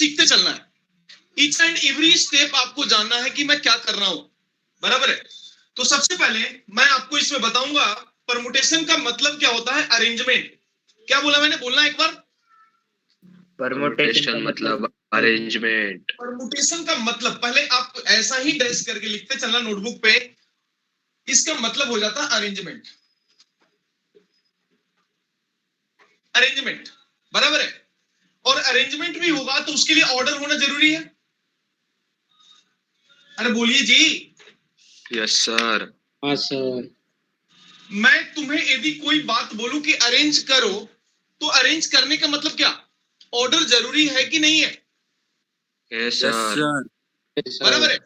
सीखते चलना है। ईच एंड एवरी स्टेप आपको जानना है कि मैं क्या कर रहा हूं, बराबर है। तो सबसे पहले मैं आपको इसमें बताऊंगा परमुटेशन का मतलब क्या होता है, अरेंजमेंट। क्या बोला मैंने, बोलना एक बार। परमुटेशन मतलब अरेंजमेंट। परमुटेशन का मतलब पहले आप ऐसा ही डैश करके लिखते चलना नोटबुक पे, इसका मतलब हो जाता है अरेंजमेंट। अरेंजमेंट, बराबर है। और अरेंजमेंट भी होगा तो उसके लिए ऑर्डर होना जरूरी है। अरे बोलिए जी। Yes sir. हाँ सर। मैं तुम्हें यदि कोई बात बोलूं कि अरेंज करो, तो अरेंज करने का मतलब क्या, ऑर्डर जरूरी है कि नहीं है? Yes sir. बराबर है।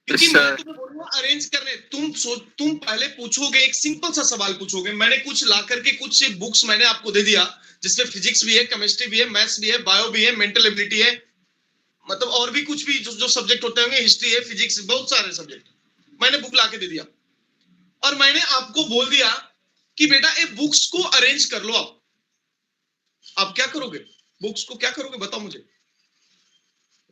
क्योंकि मैं तुम्हें बोलूंगा अरेंज करने, तुम पहले पूछोगे, एक सिंपल सा सवाल पूछोगे। मैंने कुछ ला करके कुछ बुक्स मैंने आपको दे दिया, जिसमें फिजिक्स भी है, केमिस्ट्री भी है, मैथ्स भी है, बायो भी है, मेंटल एबिलिटी है, मतलब और भी कुछ भी जो सब्जेक्ट होते होंगे, हिस्ट्री है, फिजिक्स, बहुत सारे सब्जेक्ट मैंने बुक ला के दे दिया। और मैंने आपको बोल दिया कि बेटा ये बुक्स को अरेंज कर लो। आप क्या करोगे, बुक्स को क्या करोगे बताओ मुझे।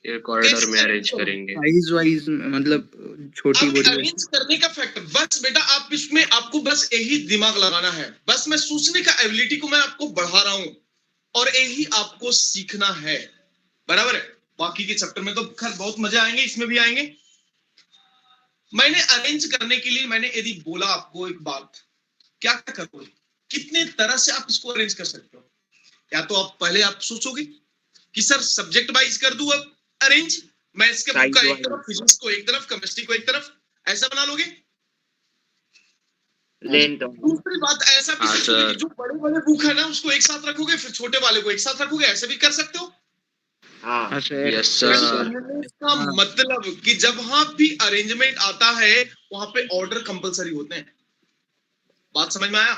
एक ऑर्डर में अरेंज करेंगे, साइज वाइज, मतलब छोटी बड़ी। अरेंज करने का फैक्टर, बस बेटा आप इसमें आपको बस यही दिमाग लगाना है। बस मैं सोचने का एबिलिटी को मैं आपको बढ़ा रहा हूं, और यही आपको सीखना है, बराबर है। बाकी के चैप्टर में तो खैर बहुत मजे आएंगे, इसमें भी आएंगे। मैंने अरेंज करने के लिए मैंने यदि बोला आपको एक बात, क्या करोगे, कितने तरह से आप इसको अरेंज कर सकते हो। या तो आप पहले आप सोचोगे कि सर सब्जेक्ट वाइज कर दूं अब अरेंज, मैं इसके बुक का एक तरफ, फिजिक्स को एक तरफ, केमिस्ट्री को एक तरफ, ऐसा बना लोगे। दूसरी बात ऐसा भी सोचोगे कि जो बड़े बड़े बुक है ना उसको एक साथ रखोगे, फिर छोटे वाले को एक साथ रखोगे, ऐसे भी कर सकते हो। Yes sir. इसका मतलब कि जब वहां भी अरेंजमेंट आता है वहां पे ऑर्डर कंपलसरी होते हैं। बात समझ में आया?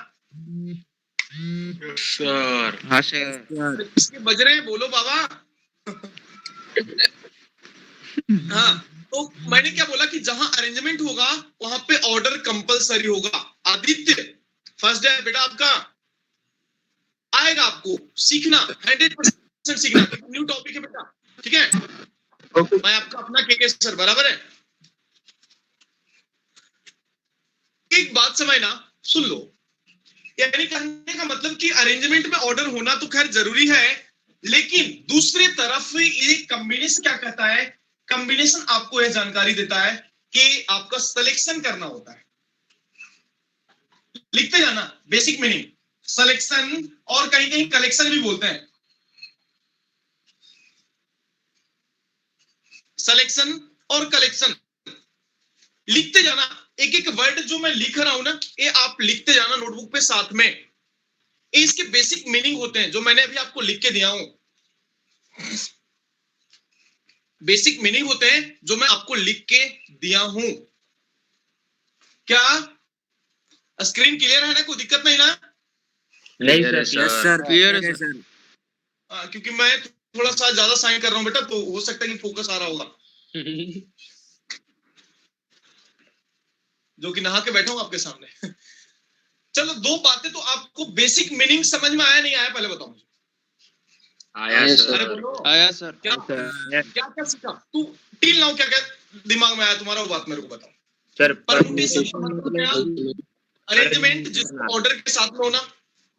सर। हाँ सर। किसके बज रहे हैं, बोलो बाबा। हाँ, तो मैंने क्या बोला कि जहां अरेंजमेंट होगा वहां पे ऑर्डर कंपलसरी होगा। आदित्य, फर्स्ट डे बेटा आपका आएगा, आपको सीखना 100% सीखना, न्यू टॉपिक है बेटा, ठीक है। मैं आपका अपना के सर, बराबर है। एक बात समझना, सुन लो। यानी कहने का मतलब कि अरेंजमेंट में ऑर्डर होना तो खैर जरूरी है, लेकिन दूसरी तरफ ये कॉम्बिनेशन क्या कहता है, कॉम्बिनेशन आपको यह जानकारी देता है कि आपका सिलेक्शन करना होता है। लिखते जाना, बेसिक मीनिंग सिलेक्शन, और कहीं कहीं कलेक्शन भी बोलते हैं। सिलेक्शन और कलेक्शन लिखते जाना। एक एक वर्ड जो मैं लिख रहा हूं ना, ये आप लिखते जाना नोटबुक पे साथ में। ये इसके बेसिक मीनिंग होते हैं जो मैंने अभी आपको लिख के दिया हूं। बेसिक मीनिंग होते हैं जो मैं आपको लिख के दिया हूं। क्या स्क्रीन क्लियर है ना, कोई दिक्कत नहीं ना? नहीं सर, क्लियर है सर। क्योंकि मैं थोड़ा सा ज्यादा साइन कर रहा हूं बेटा, तो हो सकता है कि फोकस आ रहा होगा। जो कि नहा के बैठा हूं आपके सामने। चलो, दो बातें तो आपको बेसिक मीनिंग समझ में आया नहीं आया, पहले बताओ मुझे। आया सर। अरे बोलो, आया सर। क्या क्या क्या सीखा तू टिल नाउ, क्या क्या दिमाग में आया तुम्हारा, वो बात मेरे को बताओ। सर परमुटेशन का मतलब क्या, अरेंजमेंट जिसको ऑर्डर के साथ में होना,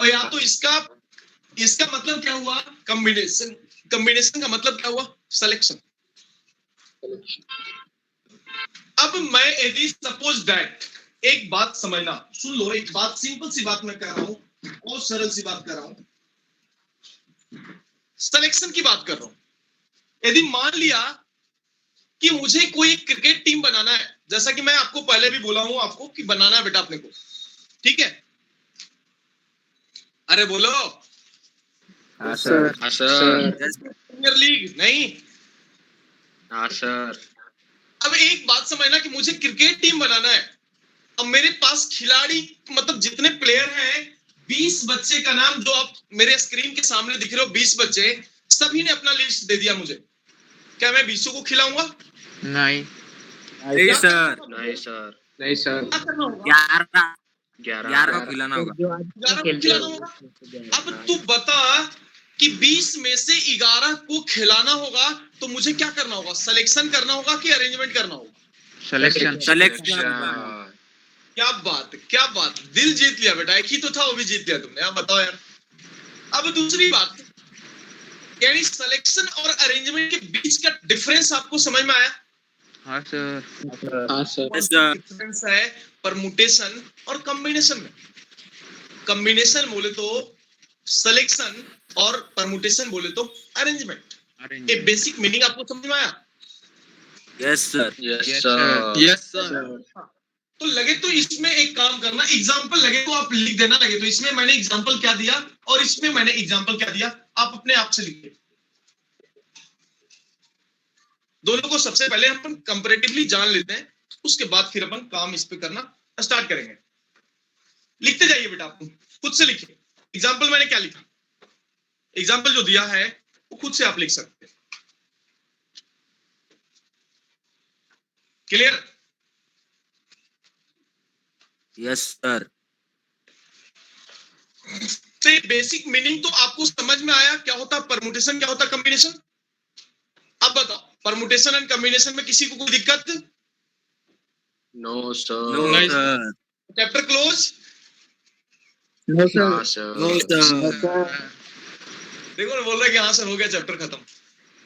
और या तो इसका मतलब क्या हुआ, कॉम्बिनेशन। कॉम्बिनेशन का मतलब क्या हुआ, सिलेक्शन। अब मैं यदि सपोज दैट, एक बात समझना, सुन लो, एक बात सिंपल सी बात मैं कर रहा हूं, बहुत सरल सी बात कर रहा हूं, सिलेक्शन की बात कर रहा हूं। यदि मान लिया कि मुझे कोई क्रिकेट टीम बनाना है, जैसा कि मैं आपको पहले भी बोला हूं आपको कि बनाना है बेटा अपने को, ठीक है। अरे बोलो। हाँ सर। हाँ सर। प्रीमियर लीग नहीं। हाँ सर। अब एक बात समझना कि मुझे क्रिकेट टीम बनाना है। अब मेरे पास खिलाड़ी, मतलब जितने प्लेयर हैं, 20 बच्चे का नाम जो आप मेरे स्क्रीन के सामने दिख रहे हो, 20 बच्चे, सभी ने अपना लिस्ट दे दिया मुझे। क्या मैं 20 को खिलाऊंगा? नहीं क्या सर। करना होगा? नहीं सर। नहीं सर। क्या करना होगा? 11 को खिलाना होगा। 11 को खिलाना होगा। अब तू बता कि 20 में से 11 को खिलाना होगा, तो मुझे क्या करना होगा? सिलेक्शन करना होगा कि अरेंजमेंट करना होगा? सिलेक्शन क्या बात है, क्या बात, दिल जीत लिया बेटा। एक ही तो था, वो भी जीत लिया तुमने। आप बताओ यार। अब दूसरी बात, यानी सिलेक्शन और अरेंजमेंट के बीच का डिफरेंस आपको समझ में आया? हाँ सर डिफरेंस है परमुटेशन और कॉम्बिनेशन में। कॉम्बिनेशन बोले तो सिलेक्शन और परमुटेशन बोले तो अरेंजमेंट। ये बेसिक मीनिंग आपको समझ में आया? यस सर यस सर तो लगे तो इसमें एक काम करना, एग्जाम्पल लगे तो आप लिख देना। लगे तो इसमें मैंने एग्जाम्पल क्या दिया और इसमें मैंने एग्जाम्पल क्या दिया, आप अपने आप से लिखिए। दोनों को सबसे पहले अपन कंपैरेटिवली जान लेते हैं, उसके बाद फिर अपन काम इस पे करना स्टार्ट करेंगे। लिखते जाइए बेटा, आप खुद से लिखिए। एग्जाम्पल मैंने क्या लिखा, एग्जाम्पल जो दिया है वो खुद से आप लिख सकते हैं। क्लियर? यस सर तो ये बेसिक मीनिंग तो आपको समझ में आया, क्या होता है परमुटेशन, क्या होता है कॉम्बिनेशन। अब बताओ, परमुटेशन एंड कॉम्बिनेशन में किसी को कोई दिक्कत? No sir chapter close? हाँ सर देखो ना, बोल रहा है कि हाँ सर हो गया, चैप्टर खत्म।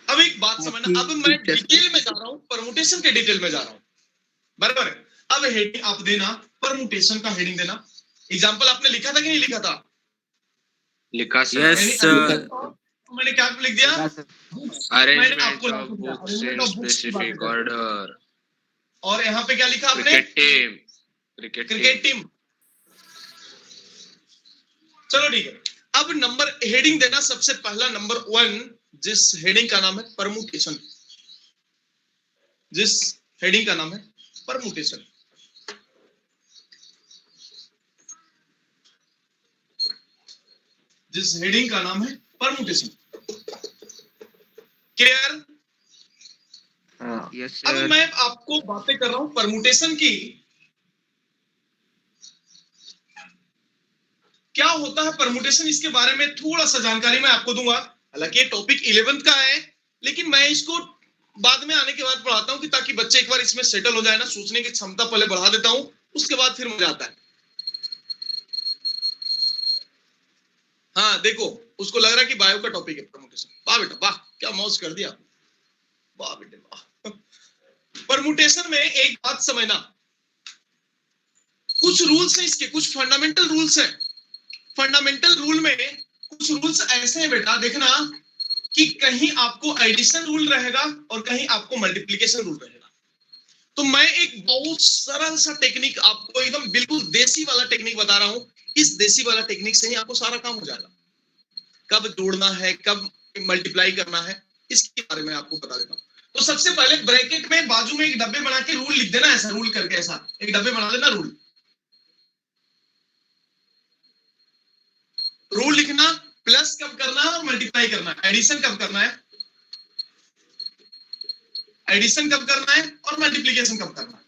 अब एक बात समझना, अब मैं डिटेल में जा रहा हूँ, परमुटेशन के डिटेल में जा रहा हूँ, बराबर है। अब हेडिंग आप देना, परमुटेशन का हेडिंग देना। एग्जाम्पल आपने लिखा था कि नहीं लिखा था? लिखा यस सर सर मैंने क्या लिख दिया? Arrangement of books in specific order और यहाँ पे क्या लिखा आपने? Cricket team. चलो ठीक है। अब नंबर हेडिंग देना, सबसे पहला नंबर 1, जिस हेडिंग का नाम है परमुटेशन, जिस हेडिंग का नाम है परमुटेशन। जिस हेडिंग का नाम है परमुटेशन। क्लियर? यस अब सर मैं आपको बातें कर रहा हूं परमुटेशन की। क्या होता है परमुटेशन, इसके बारे में थोड़ा सा जानकारी मैं आपको दूंगा। हालांकि ये टॉपिक 11th का है, लेकिन मैं इसको बाद में आने के बाद पढ़ाता हूं, कि ताकि बच्चे एक बार इसमें सेटल हो जाए ना, सोचने की क्षमता पहले बढ़ा देता हूं, उसके बाद फिर मजा आता है। हाँ देखो, उसको लग रहा है कि बायो का टॉपिक है परमुटेशन। वाह बेटा वाह, क्या मौज कर दिया, वाह बेटे वाह। परमुटेशन में एक बात समझना, कुछ रूल्स हैं इसके, कुछ फंडामेंटल रूल्स हैं। फंडामेंटल रूल में कुछ रूल्स ऐसे हैं बेटा, देखना कि कहीं आपको एडिशन रूल रहेगा और कहीं आपको मल्टीप्लिकेशन रूल रहेगा। तो मैं एक बहुत सरल सा टेक्निक आपको, एकदम बिल्कुल देसी वाला टेक्निक बता रहा हूं। इस देसी वाला टेक्निक से ही आपको सारा काम हो जाएगा। कब जोड़ना है, कब मल्टीप्लाई करना है, इसके बारे में आपको बता देता हूं। तो सबसे पहले ब्रैकेट में बाजू में एक डब्बे बना के रूल लिख देना, ऐसा रूल करके, ऐसा एक डब्बे बना देना रूल। रूल लिखना, प्लस कब करना है और मल्टीप्लाई करना है, एडिशन कब करना है, एडिशन कब करना है और मल्टीप्लिकेशन कब करना है।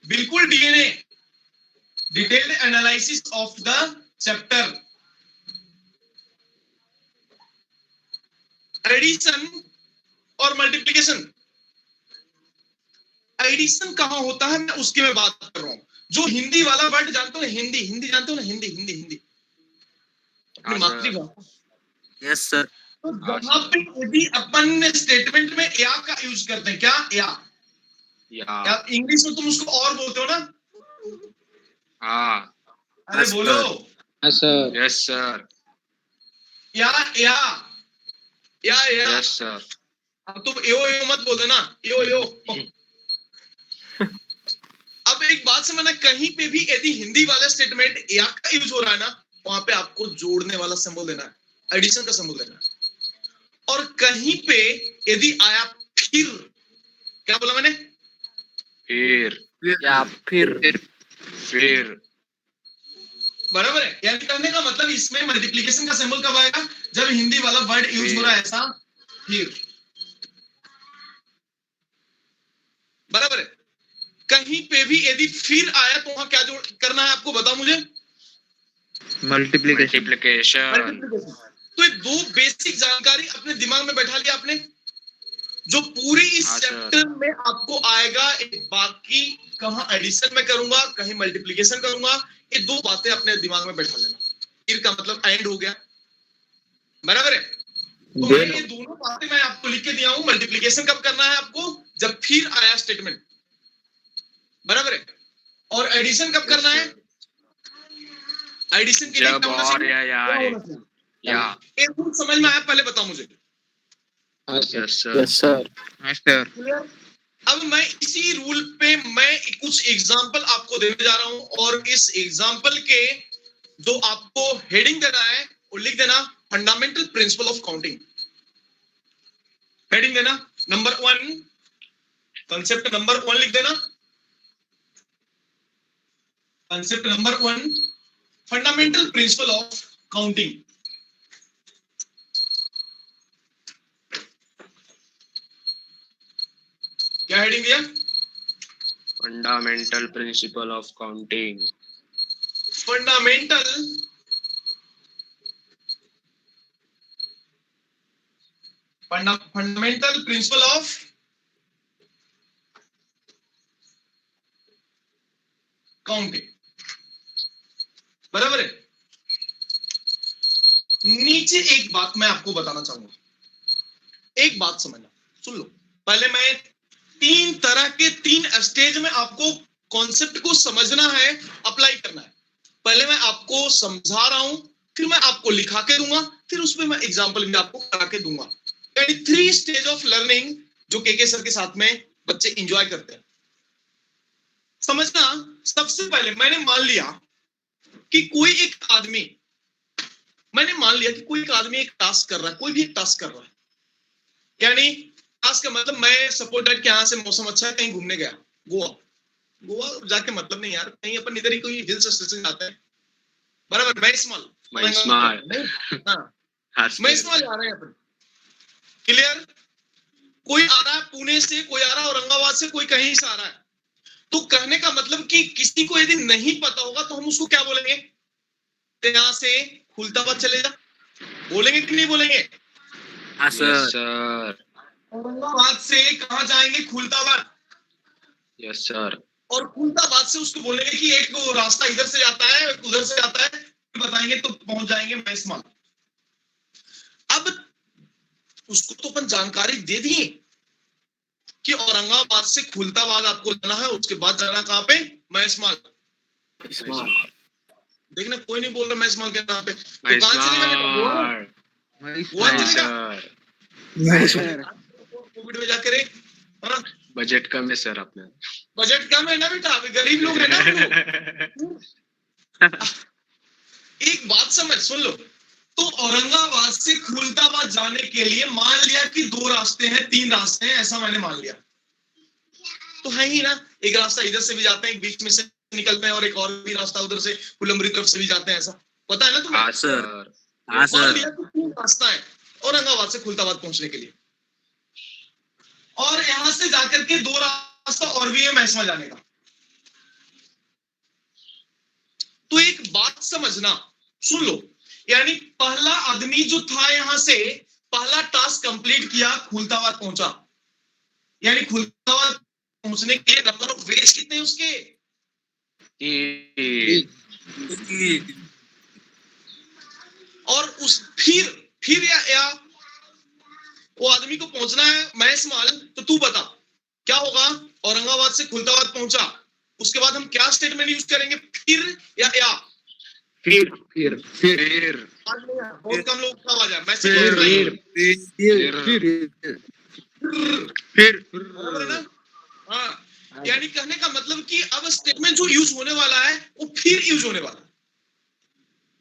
बिल्कुल DNA, detailed analysis of the chapter. Addition और मल्टीप्लिकेशन, एडिशन कहां होता है मैं उसकी मैं बात कर रहा हूं। जो हिंदी वाला वर्ड जानते हो ना, हिंदी, हिंदी जानते हो ना, हिंदी हिंदी हिंदी अपनी मातृभाषा। यस सर तो जहां पे यदि अपन स्टेटमेंट में या का यूज करते हैं, क्या या इंग्लिश में तुम उसको और बोलते हो ना, अरे Yes, बोलो sir. यस सर या यस सर अब तुम यो यो मत बोल देना, यो अब एक बात समझना, कहीं पे भी यदि हिंदी वाला स्टेटमेंट या का यूज हो रहा है ना, वहां पे आपको जोड़ने वाला सिंबल देना है, एडिशन का सिंबल देना है। और कहीं पे यदि आया फिर, क्या बोला मैंने, फिर बराबर है। यानी कहने का मतलब इसमें मल्टीप्लिकेशन का सिंबल कब आएगा, जब हिंदी वाला वर्ड यूज हो रहा है ऐसा फिर, बराबर है। कहीं पे भी यदि फिर आया तो वहां क्या जोड़ करना है आपको बताओ मुझे, मल्टीप्लिकेशन मल्टीप्लिकेशन। तो ये दो बेसिक जानकारी अपने दिमाग में बैठा लिया आपने, जो पूरी इस हाँ, सर। चैप्टर में आपको आएगा। बाकी कहाँ एडिशन में करूंगा, कहीं मल्टीप्लिकेशन करूंगा, ये दो बातें अपने दिमाग में बैठा लेना। फिर का मतलब एंड हो गया, बराबर है। तो मैं ये दोनों बातें मैं आपको लिख के दिया हूं। मल्टीप्लिकेशन कब करना है आपको, जब फिर आया स्टेटमेंट, बराबर है। और एडिशन कब करना है, एडिशन के लिए जब क्या होना और चाहिए? या क्या होना चाहिए? या। एक रूल समझ में आया, पहले बताओ मुझे। Yes sir. सर। अब मैं इसी रूल पे मैं कुछ एग्जांपल आपको देने जा रहा हूं, और इस एग्जांपल के जो आपको हेडिंग देना है वो लिख देना, fundamental principle of counting. Heading देना नंबर 1, कंसेप्ट नंबर 1 लिख देना। Concept number 1, fundamental principle of counting. क्या हेडिंग दिया? Fundamental principle of counting. Fundamental principle of counting, बराबर है। नीचे एक बात मैं आपको बताना चाहूंगा, एक बात समझना, सुन लो। पहले मैं 3 तरह के 3 स्टेज में आपको कॉन्सेप्ट को समझना है, अप्लाई करना है। पहले मैं आपको समझा रहा हूं, फिर मैं आपको लिखा के दूंगा, फिर उसमें मैं एग्जांपल भी आपको करा के दूंगा। यानी 3 स्टेज ऑफ लर्निंग जो के सर के साथ में बच्चे एंजॉय करते हैं। समझना, सबसे पहले मैंने मान लिया कि कोई एक आदमी एक टास्क कर रहा है, कोई भी एक टास्क कर रहा है। यानी टास्क का मतलब, मैं सपोज दैट कि यहाँ से मौसम अच्छा है, कहीं घूमने गया, गोवा जाके मतलब नहीं यार, कहीं अपन इधर ही कोई हिल स्टेशन जाते हैं, बराबर। मैस्मल जा रहे हैं अपन, क्लियर। कोई आ रहा है पुणे से, कोई आ रहा है औरंगाबाद से, कोई कहीं से आ रहा है। तो कहने का मतलब कि किसी को यदि नहीं पता होगा तो हम उसको क्या बोलेंगे, यहाँ से खुलताबाद चले जा, बोलेंगे कि नहीं बोलेंगे? Yes sir. औरंगाबाद से कहाँ जाएंगे, खुलताबाद। Yes sir. और खुलताबाद से उसको बोलेंगे कि एक रास्ता इधर से जाता है, उधर से जाता है, बताएंगे तो पहुंच जाएंगे मैस्मल। अब उसको तो अपन जानकारी दे दिए कि औरंगाबाद से खुलताबाद आपको जाना है, उसके बाद जाना कहाँ पे, मैस्मल। देखना कोई नहीं बोल रहा मैस्मल के नाम पे, तो कहां चलेगा, कोविड में जाकर बजट कम है सर अपना। बजट कम है ना बेटा, अभी गरीब लोग है ना हम लोग। एक बात समझ सुन लो, तो औरंगाबाद से खुलताबाद जाने के लिए मान लिया कि 2 रास्ते हैं, 3 रास्ते हैं, ऐसा मैंने मान लिया। तो है ही ना, एक रास्ता इधर से भी जाते हैं, एक बीच में से निकलते हैं, और एक और भी रास्ता उधर से फुलंबरी तरफ से भी जाते हैं, ऐसा पता है ना तुम्हें? हाँ सर। मान लिया कि 3 रास्ता है औरंगाबाद से खुलताबाद पहुंचने के लिए, और यहां से जाकर के 2 रास्ता और भी है मैस्मल जाने का। तो एक बात समझना, सुन लो, यानी पहला आदमी जो था यहां से पहला टास्क कंप्लीट किया, खुलताबाद पहुंचा। यानी खुलताबाद पहुंचने के लिए नंबर ऑफ वेज कितने उसके, और उस फिर या वो आदमी को पहुंचना है मैस्मल। तो तू बता क्या होगा, औरंगाबाद से खुलताबाद पहुंचा, उसके बाद हम क्या स्टेटमेंट यूज करेंगे, फिर या फिर बहुत कम लोग का आवाज है, मैसेज बराबर है ना? हाँ, यानी कहने का मतलब कि अब स्टेटमेंट जो यूज होने वाला है वो फिर यूज होने वाला है।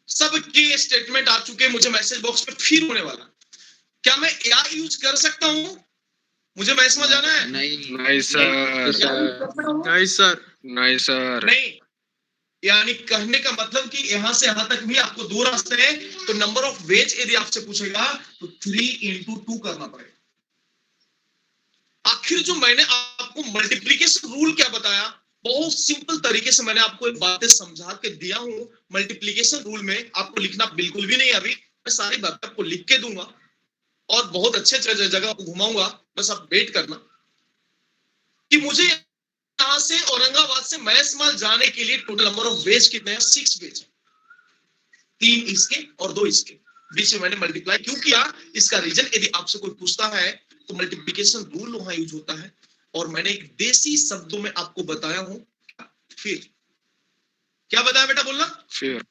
सबके स्टेटमेंट आ चुके हैं मुझे मैसेज बॉक्स पे, फिर होने वाला। क्या मैं या यूज कर सकता हूं, मुझे मैसेज में जाना है? नहीं सर। नहीं, यानी कहने का मतलब कि यहां से यहां तक भी आपको 2 रास्ते हैं, तो नंबर ऑफ वेज यदि आपसे पूछेगा तो 3 into 2 करना पड़ेगा। आखिर जो मैंने आपको मल्टीप्लीकेशन रूल क्या बताया, बहुत सिंपल तरीके से मैंने आपको एक बातें समझा के दिया हूं। मल्टीप्लीकेशन रूल में आपको लिखना बिल्कुल भी नहीं, अभी मैं सारी बातें आपको लिख के दूंगा और बहुत अच्छे जगह को घुमाऊंगा। बस आप वेट करना कि मुझे यहाँ से औरंगाबाद से मैसमाल जाने के लिए टोटल नंबर ऑफ वेज कितने हैं? 6 वेज, 3 इसके और 2 इसके बीच में मैंने मल्टीप्लाई क्यों किया, इसका रीजन यदि आपसे कोई पूछता है तो मल्टीप्लीकेशन रूल वहां यूज होता है और मैंने एक देसी शब्दों में आपको बताया हूं। फिर क्या बताया बेटा, बोलना फिर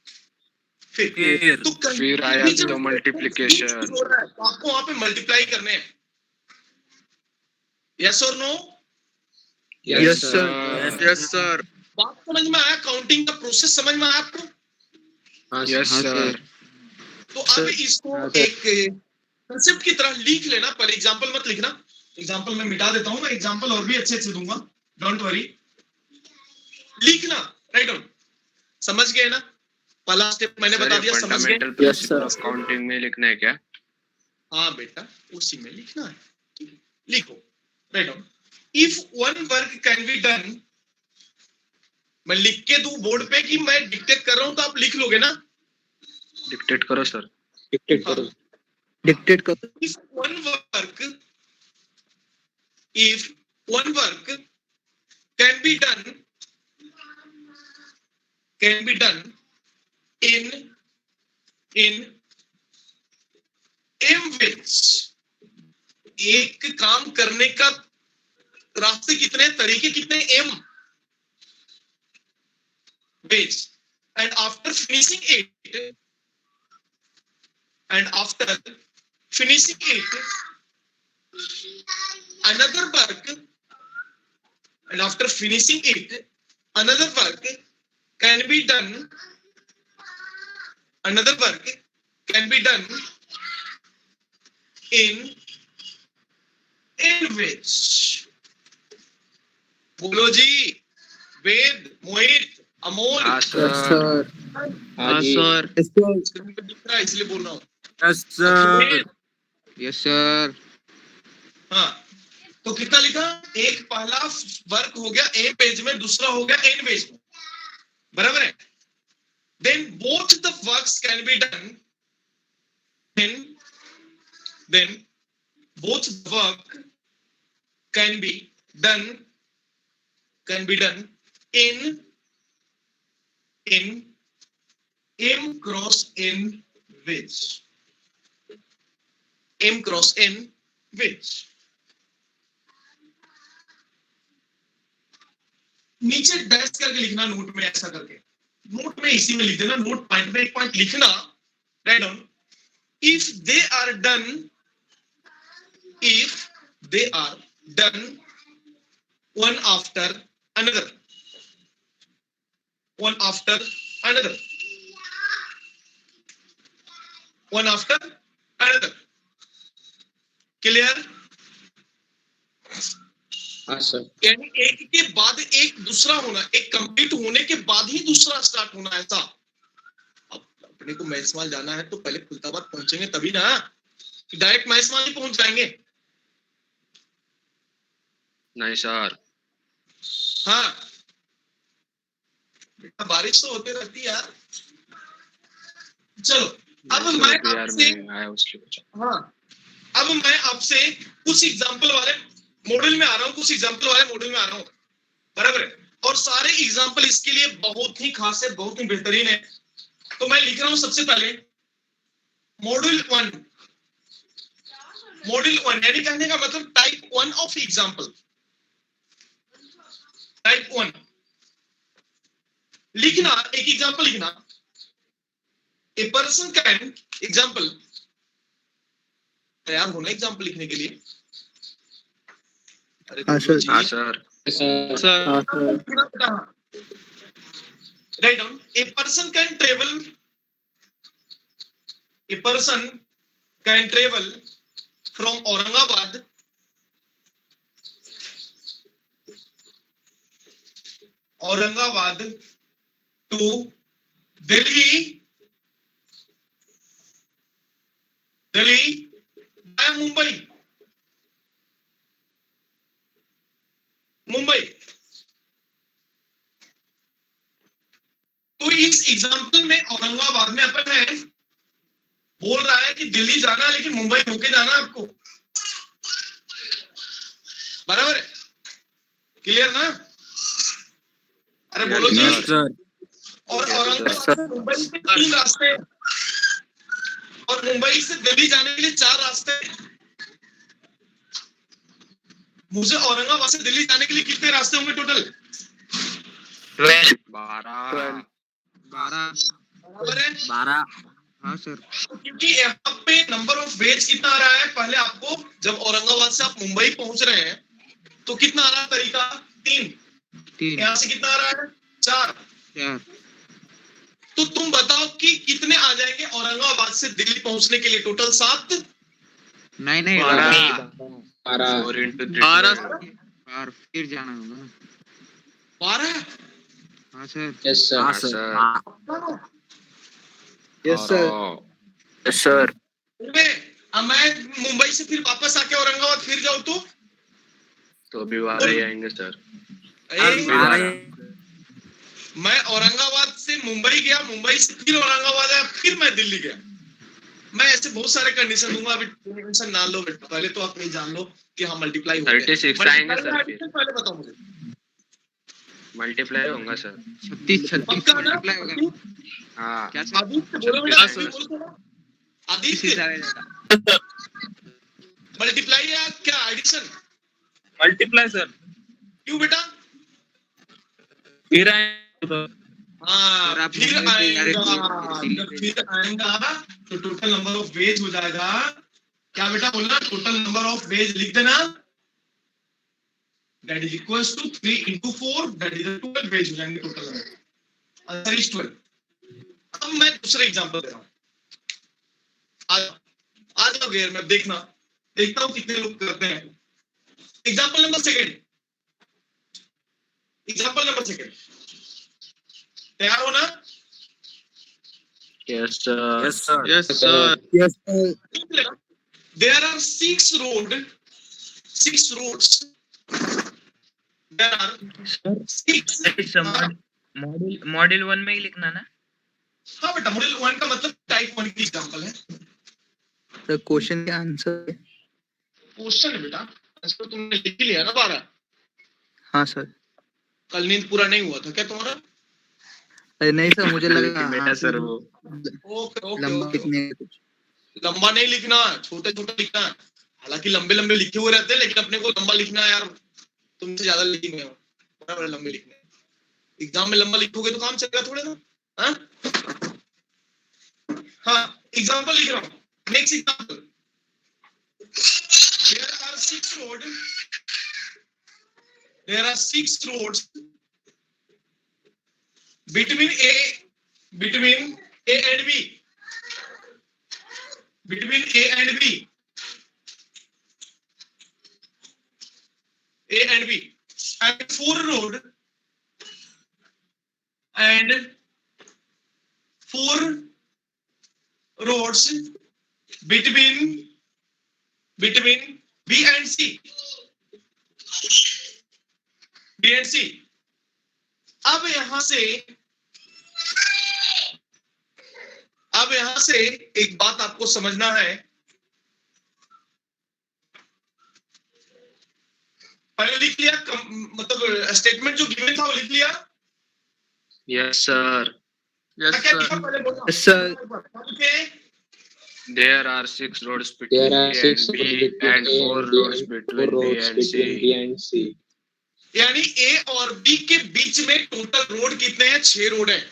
फिर तो फिर आया कहीं जब तो मल्टीप्लिकेशन। हो रहा है तो आपको वहां पे मल्टीप्लाई करने हैं। यस और no? Yes, sir. Yes, sir. बात समझ में आया? काउंटिंग का प्रोसेस समझ में आया आपको? Yes sir. तो अब इसको एक कंसेप्ट की तरह लिख लेना। पहले एग्जांपल मत लिखना, एग्जांपल मैं मिटा देता हूं, मैं एग्जांपल और भी अच्छे अच्छे दूंगा, डोंट वरी। लिखना, राइट डाउन। समझ गए ना? पहला स्टेप मैंने बता दिया, समझ गए? फंडामेंटल प्रिंसिपल ऑफ काउंटिंग में लिखना है क्या? हाँ बेटा, उसी में लिखना है। लिखो, write down. If one work can be done, मैं लिख के दूं बोर्ड पे कि मैं डिक्टेट कर रहा हूं तो आप लिख लोगे ना? डिक्टेट करो सर। Dictate करो. Dictate करो. If one work can be done in m ways, एक काम करने का रास्ते कितने, तरीके कितने? m ways, and after finishing it another work can be done in n ways। बोलो जी, वेद, मोहित, अमोल। हाँ Yes, सर। sir. हाँ, sir. Yes, sir. स्क्रीन पे दिख रहा है इसलिए बोल रहा हूँ। Yes, sir. Yes, sir. हाँ, तो कितना लिखा? एक पहला वर्क हो गया ए पेज में, दूसरा हो गया एन पेज में, बराबर है? Then both the works can be done then both work can be done in m cross n ways, m cross n ways। नीचे डैश करके लिखना नोट में, ऐसा करके नोट में इसी में लिख देना, नोट पॉइंट में एक पॉइंट लिखना, write down. if they are done one after another clear? हाँ सर. यानी एक के बाद एक दूसरा होना, एक कंप्लीट होने के बाद ही दूसरा स्टार्ट होना, ऐसा। अब अपने को मैसमाल जाना है तो पहले खुलताबाद पहुंचेंगे तभी ना, डायरेक्ट मैसमाल ही पहुंच जाएंगे। नहीं सर। हाँ बेटा, बारिश तो होते रहती है यार। चलो अब मैं आपसे, हाँ अब मैं आपसे कुछ एग्जांपल वाले मॉडल में आ रहा हूँ, बराबर है? और सारे एग्जांपल इसके लिए बहुत ही खास है, बहुत ही बेहतरीन है। तो मैं लिख रहा हूं सबसे पहले मॉड्यूल 1 यानी कहने का मतलब टाइप 1 ऑफ एग्जांपल। टाइप 1 लिखना, एक एग्जांपल लिखना। ए पर्सन कैन, एग्जांपल तैयार होना एग्जांपल लिखने के लिए। हाँ सर। हाँ sir. Right down. A person can travel from Aurangabad to Delhi by Mumbai. Example में औरंगाबाद में अपन है, बोल रहा है कि दिल्ली जाना है लेकिन मुंबई होके जाना है आपको, बराबर है? क्लियर ना? अरे बोलो जी। Yes, सर और Yes, औरंगाबाद sir. से मुंबई से 3 रास्ते हैं, और मुंबई से दिल्ली जाने के लिए 4 रास्ते हैं। मुझे औरंगाबाद से दिल्ली जाने के लिए कितने रास्ते होंगे टोटल? 12 12. 12 बराबर है? 12 हाँ सर क्योंकि यहाँ पे नंबर ऑफ वेज कितना आ रहा है, पहले आपको जब औरंगाबाद से आप मुंबई पहुंच रहे हैं तो कितना आ रहा है तरीका? 3। 3 यहाँ से कितना आ रहा है? 4। 4 तो तुम बताओ कि कितने आ जाएंगे औरंगाबाद से दिल्ली पहुंचने के लिए? टोटल 7। नहीं नहीं 12. 12 4 into 3. 12 और फिर जाना होगा ना 12। हाँ सर यस सर हाँ Yes, सर sir. हाँ यस सर Yes, sir. अब मैं मुंबई से फिर वापस आके औरंगाबाद फिर जाऊं तो भी 12 ही आएंगे सर. ए, 12. मैं औरंगाबाद से मुंबई गया, मुंबई से फिर औरंगाबाद आया, फिर मैं दिल्ली गया। मैं ऐसे बहुत सारे कंडीशन दूंगा, अभी टेंशन ना लो बेटा, पहले तो आप ये जान लो कि हाँ मल्टीप्लाई हो गया। 36 आएंगे सर फिर. पहले बताओ मुझे मल्टीप्लाई होगा सर. 36 पक्का ना? मल्टीप्लाई होगा हाँ. क्या सर आदित्य बोलो बेटा, 36 आदित्य बोलो थोड़ा। किस आदित्य हिसाब से मल्टीप्लाई या क्या एडिशन? मल्टीप्लाई सर क्यों बेटा? फिर आए तो हाँ सर, आप फिर मुंबई से आएगा, डायरेक्ट जब फिर आएगा तो टोटल नंबर ऑफ वेज हो जाएगा। क्या बेटा बोलना? टोटल नंबर ऑफ वेज लिख देना, that is equals to 3 into 4, that is 12 ways हो जाएंगे टोटल नंबर। Answer is 12। अब मैं दूसरा एग्जांपल दे रहा हूं, आ जाओ गेयर में, देखता हूं कितने लोग करते हैं। एग्जांपल नंबर सेकंड, तैयार हो ना? Yes, sir. Yes sir yes sir yes sir There are 6 roads. There are 6. Module 1 में ही लिखना ना। हाँ बेटा, मॉड्यूल 1 का मतलब टाइप 1 की एग्जांपल है। सर क्वेश्चन का आंसर क्वेश्चन है बेटा, आंसर तुमने लिख ही लिया ना 12। हाँ सर कल नींद पूरा नहीं हुआ था क्या तुम्हारा? अरे नहीं सर मुझे लगा बेटा हाँ, सर वो ओके ओके लंबा ओके। कितने कुछ लंबा नहीं लिखना, छोटे छोटे लिखना। हालांकि लंबे लंबे लिखे हुए रहते हैं, लेकिन अपने को लंबा लिखना है यार, तुमसे ज्यादा लिखी मैं हूँ, बड़ा बड़ा लंबे लिखने। एग्जाम में लंबा लिखोगे तो काम चलेगा थोड़े ना। हाँ एग्जाम्पल लिख रहा हूँ, next example. There are 6 roads between A and B. Between A and B. And 4 roads between B and C. अब यहां से एक बात आपको समझना है। पहले लिख लिया, मतलब स्टेटमेंट जो गिवन था वो लिख लिया। Yes, sir. यस क्या सर लिखा पहले बोलो। Yes, sir. Okay? There are 6 roads There between are A 6 and roads B between and A 4 and B roads and 4 between B roads and between B C. and C. यानी ए और B के बीच में total road कितने हैं? 6 road हैं।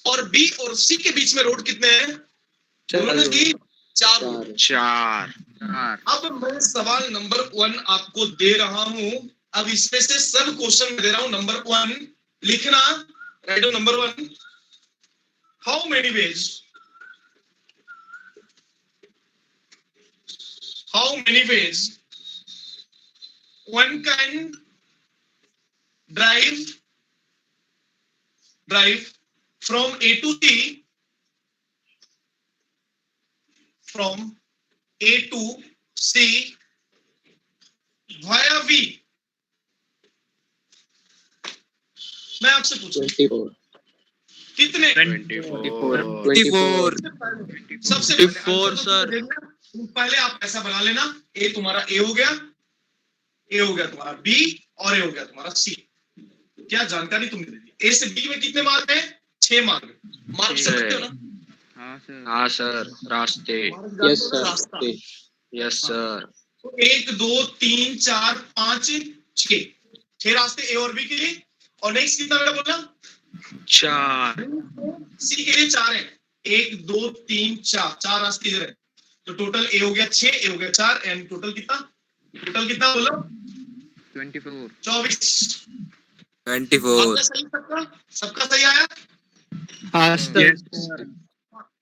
और B और सी के बीच में रोड कितने हैं? बोलो ना जी, 4 रोड। 4. अब मैं सवाल नंबर 1 आपको दे रहा हूं। अब इसमें से सब क्वेश्चन दे रहा हूं। नंबर 1 लिखना, right. Number 1, how many ways one can drive from A to C, via V? मैं आपसे पूछूं, 24 कितने? 24 24 सबसे पहले 24 आंसर तो सर। तुमने दे दिया। पहले आप ऐसा बना लेना, ए तुम्हारा ए हो गया, ए हो गया तुम्हारा बी, और ए हो गया तुम्हारा सी। क्या जानकारी तुमने दे दी। ए से बी में कितने मार्क है? 6 मार्क। मार्क छह। समझते हो ना? हाँ सर, रास्ते। मार्क जानते हो ना, रास्ता। Yes sir. 1 2 3 4 5 6 6 रास्ते ए और बी के लिए। और नेक्स्ट कितना बेटा बोला? 4 सी के लिए 4 है। 1 2 3 4 रास्ते इधर है। तो टोटल ए हो गया 6, ए हो गया 4, एंड टोटल कितना? टोटल कितना बोलो? 24। 24 आपका सही, सबका सबका सही आया। हाँ सर।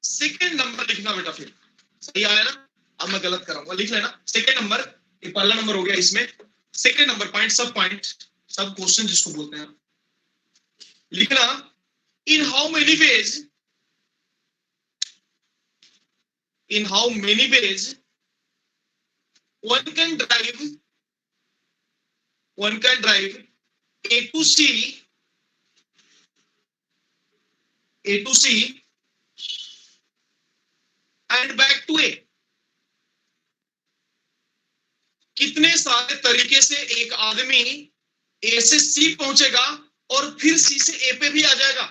सेकंड नंबर लिखना बेटा, फिर सही आया ना? अब मैं गलत कराऊंगा, लिख लेना। सेकंड नंबर, ये पहला नंबर हो गया इसमें। सेकंड नंबर पॉइंट, सब क्वेश्चन जिसको बोलते हैं, लिखना। In how many ways one can drive A to C and back to A। कितने सारे तरीके से एक आदमी ए से सी पहुंचेगा और फिर सी से ए पे भी आ जाएगा?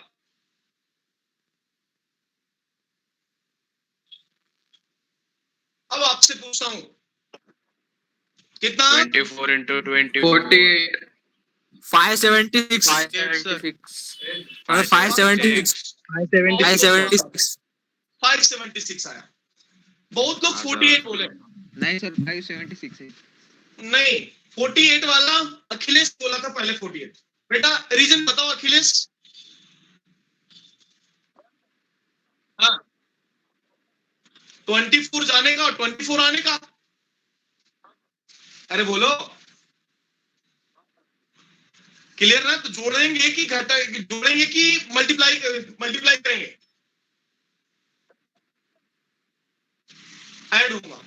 अब आपसे पूछता हूं, कितना? 24 into 24 576 576 576 आया। बहुत लोग 48 बोले। नहीं सर 576 है। नहीं, 48 वाला अखिलेश बोला था पहले 48। बेटा रीजन बताओ अखिलेश। हाँ, 24 जाने का और 24 आने का। अरे बोलो, क्लियर ना? तो जोड़ेंगे कि जोड़ेंगे कि मल्टीप्लाई करेंगे? ऐड होगा,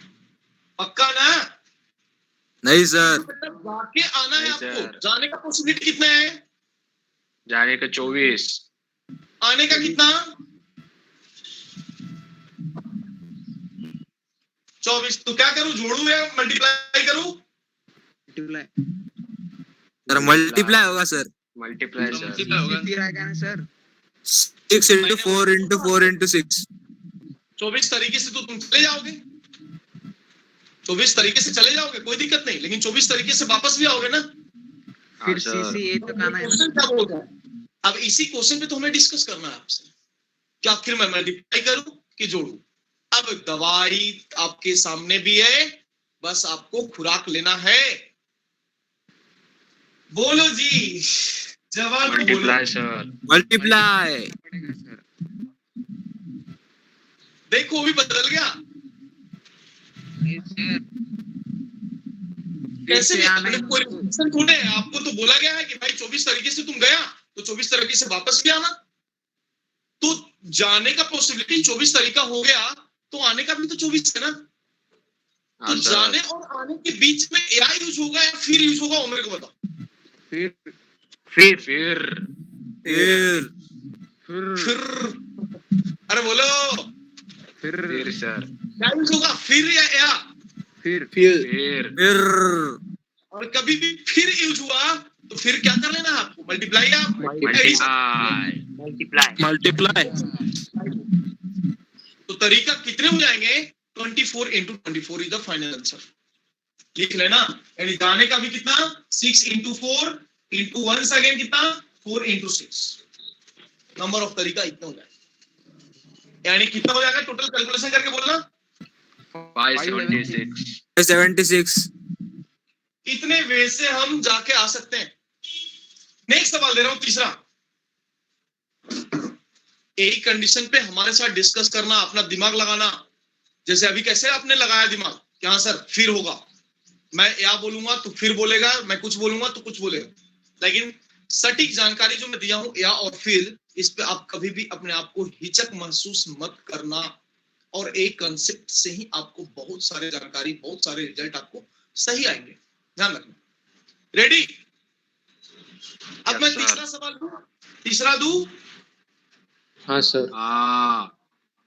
पक्का ना? नहीं सर। जाके आना है नहीं आपको। सर। जाने का पॉसिबिलिटी कितना है? जाने का 24 आने का कितना? 24। तो क्या करूं, जोड़ू या मल्टीप्लाई करूं? सर मल्टीप्लाई होगा सर। Multiply sir. Multiply होगा। सर 6 into 4 into 4 into 6 24 तरीके से तो तुम चले जाओगे, 24 तरीके से चले जाओगे, कोई दिक्कत नहीं, लेकिन 24 तरीके से वापस भी आओगे ना? हाँ सर। क्वेश्चन क्या बोल रहा है? अब इसी क्वेश्चन पे तो हमें डिस्कस करना है आपसे कि आखिर मैं मल्टीप्लाई करूं कि जोड़ूं। अब दवाई आपके सामने भी है, बस आपको खुराक लेना है। बोलो जी, जवाब बोलो। Multiply sir. मल्टीप्लाई। देखो भी बदल गया। कैसे भी आपने कोई क्वेश्चन थोड़े है, आपको तो बोला गया है कि भाई 24 तरीके से तुम गया तो 24 तरीके से वापस भी आना। तो जाने का पॉसिबिलिटी 24 तरीका हो गया, तो आने का भी तो 24 है ना? तो हाँ सर। जाने और आने के बीच में या यूज होगा या फिर यूज होगा, वो मेरे को बताओ। फिर फिर अरे बोलो, फिर सर। क्या यूज होगा, फिर या? फिर और कभी भी फिर यूज हुआ तो फिर क्या कर लेना आपको? मल्टीप्लाई या Multiply. तो तरीका कितने हो जाएंगे? 24 into 24 is the final answer. लिख लेना। यानी जाने का भी कितना? 6 into 4 into 1 अगेन कितना? 4 into 6। नंबर ऑफ तरीका इतना हो जाएगा। यानी कितना हो जाएगा टोटल? कैलकुलेशन करके बोलना। 576 इतने वे से हम जाके आ सकते हैं। नेक्स्ट सवाल दे रहा हूं, तीसरा। यही कंडीशन पे हमारे साथ डिस्कस करना, अपना दिमाग लगाना। जैसे अभी कैसे आपने लगाया दिमाग कि हाँ सर फिर होगा, मैं या बोलूंगा तो फिर बोलेगा, मैं कुछ बोलूंगा तो कुछ बोलेगा। लेकिन सटीक जानकारी जो मैं दिया हूं या और फिर, इस पे आप कभी भी अपने आप को हिचक महसूस मत करना। और एक कंसेप्ट से ही आपको बहुत सारे जानकारी, बहुत सारे रिजल्ट आपको सही आएंगे, ध्यान रखना। रेडी? अब मैं तीसरा सवाल दूं, तीसरा दूं। हाँ सर। हाँ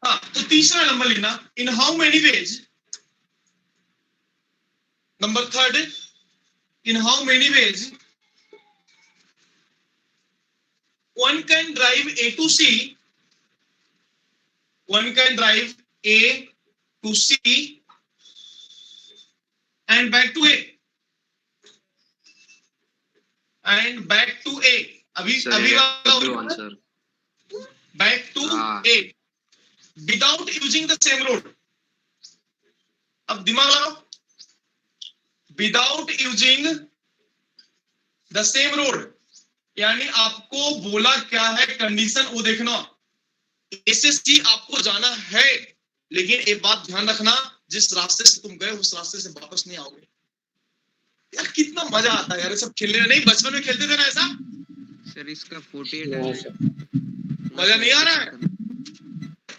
हाँ, तो तीसरा नंबर लिखना, in how many ways, number third, in how many ways one can drive A to C, one can drive A to C and back to A and back to A. अभी sir, अभी ये वाला W answer. back to हाँ। A without using the same road. अब दिमाग लगाओ, without using the same road, यानी आपको बोला क्या है कंडीशन वो देखना। एसएससी आपको जाना है, लेकिन एक बात ध्यान रखना, जिस रास्ते से तुम गए उस रास्ते से वापस नहीं आओगे। यार कितना मजा आता है यार ये सब खेलने में, नहीं बचपन में खेलते थे ना ऐसा? सर इसका 48 है। मजा नहीं आ रहा है?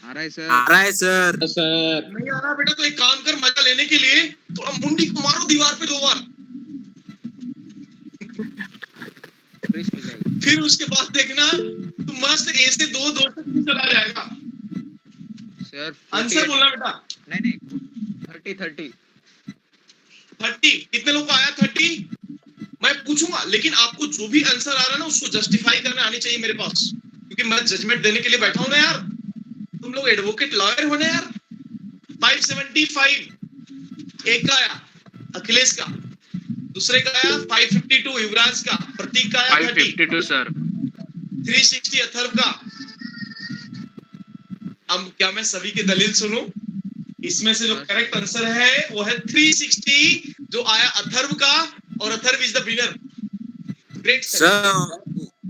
आ रहा है सर। आ रहा है सर। सर नहीं आ रहा बेटा, तो एक काम कर, मजा लेने के लिए थोड़ा मुंडी को मारो दीवार पे 2 बार, फिर उसके बाद देखना तू मस्त ए से 2 से चला जाएगा। सर आंसर बोलना बेटा। नहीं 30 30 कितने लोग को आया? 30 मैं पूछूंगा, लेकिन आपको जो भी आंसर आ रहा है ना उसको जस्टिफाई करना आनी चाहिए मेरे पास, क्योंकि मैं जजमेंट देने के लिए बैठा हूं ना यार। तुम लोग एडवोकेट लॉयर हो ना यार। 575 एक का आया अखिलेश का, दूसरे का आया 552 युवराज का, प्रतीक का आया 30, 552 सर। 360 अथर्व का। अब क्या मैं सभी की दलील सुनूं? इसमें से जो करेक्ट आंसर है वो है 360 जो आया अथर्व का, और Atharva is the winner. Great sir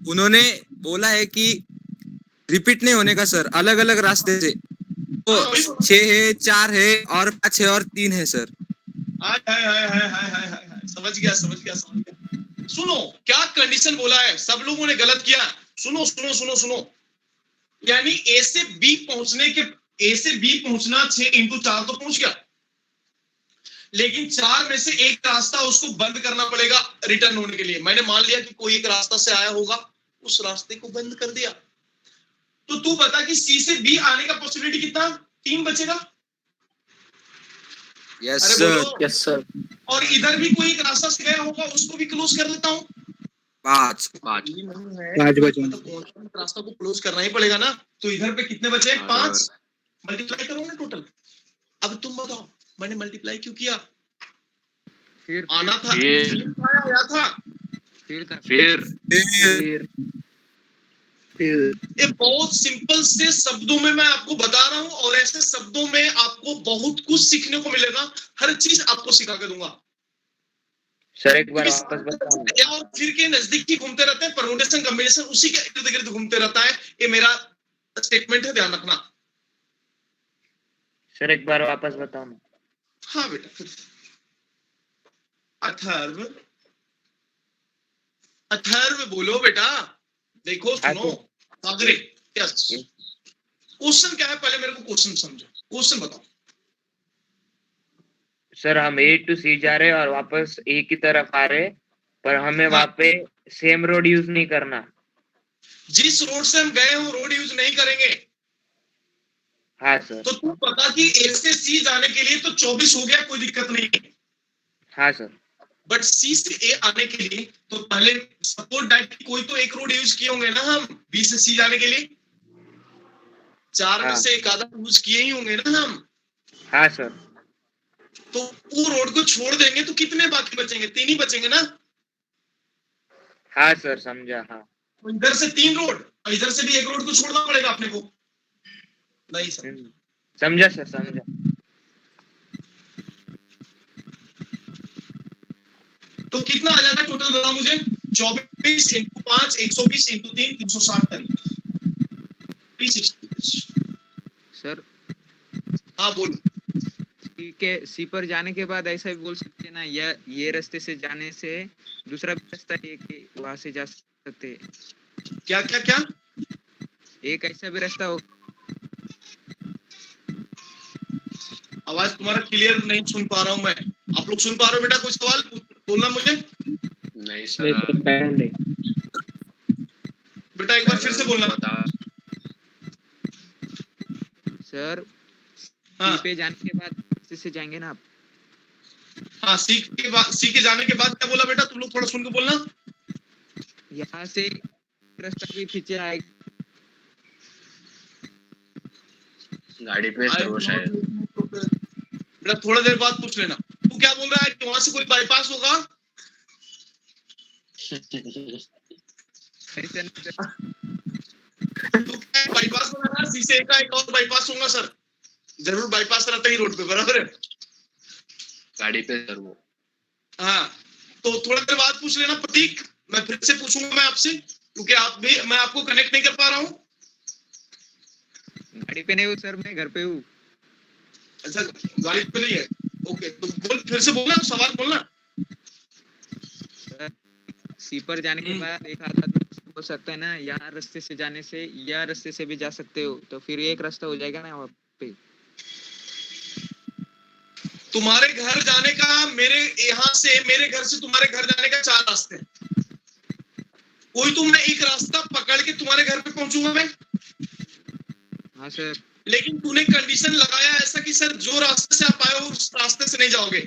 उन्होंने बोला है कि रिपीट नहीं होने का सर, अलग अलग रास्ते से। तो 6 है, 4 है और 5 है और 3 है सर। समझ गया। सुनो क्या कंडीशन बोला है, सब लोगों ने गलत किया। सुनो, यानी ए से बी पहुंचना 6 × 4 तो पहुंच गया, लेकिन 4 में से एक रास्ता उसको बंद करना पड़ेगा रिटर्न होने के लिए। मैंने मान लिया कि कोई एक रास्ता से आया होगा, उस रास्ते को बंद कर दिया। तो तू बता कि सी से बी आने का पॉसिबिलिटी कितना? 3 बचेगा। यस अरे सर। बोलो। Yes sir. और इधर भी कोई एक रास्ता से गया होगा, उसको भी क्लोज कर देता हूं। 5 बचे तो कौन रास्ता को क्लोज करना ही पड़ेगा ना। तो इधर पे कितने बचे? 5 मल्टीप्लाई करो ना टोटल। अब तुम बताओ मैंने मल्टीप्लाई क्यों किया? फिर आना था, फिर आया था। फिर ये बहुत सिंपल से शब्दों में मैं आपको बता रहा हूं, और ऐसे शब्दों में आपको बहुत कुछ सीखने को मिलेगा। हर चीज आपको सिखा के दूंगा। सर एक बार वापस बताओ। और फिर के नजदीक ही घूमते रहते हैं, परमुटेशन कॉम्बिनेशन उसी के इर्द गिर्द घूमते रहता है। ये मेरा स्टेटमेंट है, ध्यान रखना। सर एक बार वापस बताओ ना। हाँ बेटा, फिर अथर्व बोलो बेटा। देखो सुनो सागरे, यस। क्वेश्चन क्या है पहले मेरे को क्वेश्चन समझो। क्वेश्चन बताओ। सर हम ए टू सी जा रहे हैं और वापस ए की तरफ आ रहे, पर हमें हाँ। वहां पे सेम रोड यूज नहीं करना। जिस रोड से हम गए हो रोड यूज नहीं करेंगे। हाँ सर। तो तू पता कि ए से सी जाने के लिए तो 24 हो गया, कोई दिक्कत नहीं है। हाँ सर। बट सी से ए आने के लिए तो पहले सपोर्ट डाइट कोई तो एक रोड यूज किए होंगे ना हम, बी से सी जाने के लिए। 4 में से एक आधा यूज किए ही होंगे ना हम। हाँ सर। तो वो रोड को छोड़ देंगे तो कितने बाकी बचेंगे? 3 ही बचेंगे ना। हाँ सर समझा। हाँ तो इधर से 3 रोड और इधर से भी एक रोड को छोड़ना पड़ेगा अपने को। नहीं सर, समझा सर समझा। तो कितना आ जाएगा टोटल बताओ मुझे? 24 × 5 120 × 3 360 360। सर हाँ बोलो। सी पर जाने के बाद ऐसा भी बोल सकते हैं ना, ये रास्ते से जाने से दूसरा भी रास्ता है कि वहां से जा सकते हैं। क्या क्या क्या? एक ऐसा भी रास्ता हो। आवाज तुम्हारा क्लियर नहीं सुन पा रहा हूं मैं। आप लोग सुन पा रहे हो बेटा? कोई सवाल बोलना मुझे। नहीं सर। बेटा एक बार फिर से बोलना। सर हाँ सी पे जाने के बाद रास्ते से जाएंगे ना आप? हाँ, सी के जाने के बाद क्या बोला बेटा, तुम लोग थोड़ा सुन के बोलना। यहाँ से रास्ता भी पीछे आएगा। गाड़ी पे सर वो शायद बेटा थोड़ा देर बाद पूछ लेना। तू क्या बोल रहा है कि वहां से कोई बाईपास होगा? ऐसा नहीं सर। तू क्या बाईपास बना रहा है? सी से एक और बाईपास होगा सर, जरूर बाईपास रहता ही रोड पे, बराबर है? गाड़ी पे सर वो। हाँ, तो थोड़ा देर बाद पूछ लेना प्रतीक, मैं फिर से पूछूंगा मैं आपसे, क्योंकि मैं आपको कनेक्ट नहीं कर पा रहा हूँ। गाड़ी पे नहीं हूँ सर, मैं घर पे हूँ। अच्छा, गाड़ी पे नहीं है, ओके, तो बोल, फिर से बोलना, सवाल बोलना। सी पर जाने के बाद एक आध आदमी हो सकता है ना, यहाँ रास्ते से जाने से या रास्ते से भी जा सकते हो, तो फिर एक रास्ता हो जाएगा ना वहाँ पे। तुम्हारे घर जाने का, मेरे यहाँ से, मेरे घर से तुम्हारे घर जाने का 4 रास्ते हैं। कोई तो मैं एक रास्ता पकड़ के तुम्हारे घर पे पहुंचूंगा मैं। हाँ सर। लेकिन तूने कंडीशन लगाया ऐसा कि सर जो रास्ते से आप आए हो उस रास्ते से नहीं जाओगे।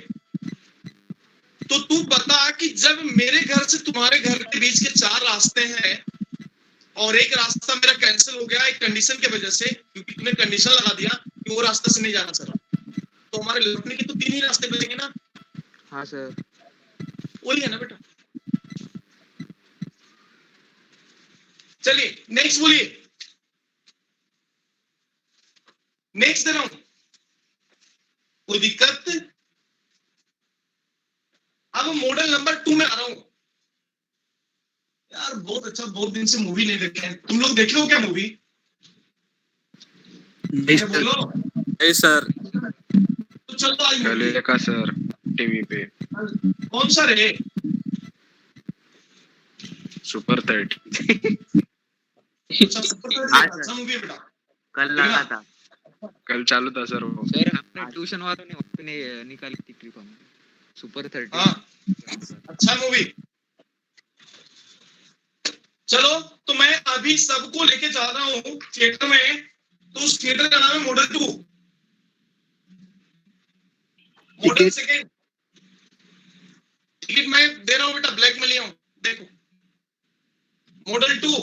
तो तू बता कि जब मेरे घर से तुम्हारे घर के बीच के 4 रास्ते हैं और एक रास्ता मेरा कैंसिल हो गया एक कंडीशन की वजह से, क्योंकि तुमने कंडीशन लगा दिया कि वो रास्ते से नहीं जाना सर, तो हमारे लौटने के तो 3 ही रास्ते बचेंगे ना। हाँ सर। वही है ना बेटा। चलिए नेक्स्ट बोलिए, नेक्स्ट दे रहा हूं, कोई दिक्कत? अब मॉडल नंबर 2 में आ रहा हूं। यार बहुत अच्छा, बहुत दिन से मूवी नहीं देखे हैं। तुम लोग देखे हो क्या मूवी? बोलो। नहीं सर। तो चल तो आज कल मूवी देखा सर टीवी पे। कौन सा रे? सुपर 30। अच्छा मूवी है बेटा। कल लगा था। कल चालू था सर वो। सर हमने ट्यूशन वालों ने वहाँ पे निकाली थी क्लिप हमें, सुपर 30। हाँ, अच्छा मूवी। चलो तो मैं अभी सबको लेके जा रहा हूँ थिएटर में, तो उस थिएटर का नाम है मॉडल 2। मॉडल सेकेंड टिकट मैं दे रहा हूँ बेटा, ब्लैक में लिया हूँ, देखो मॉडल 2।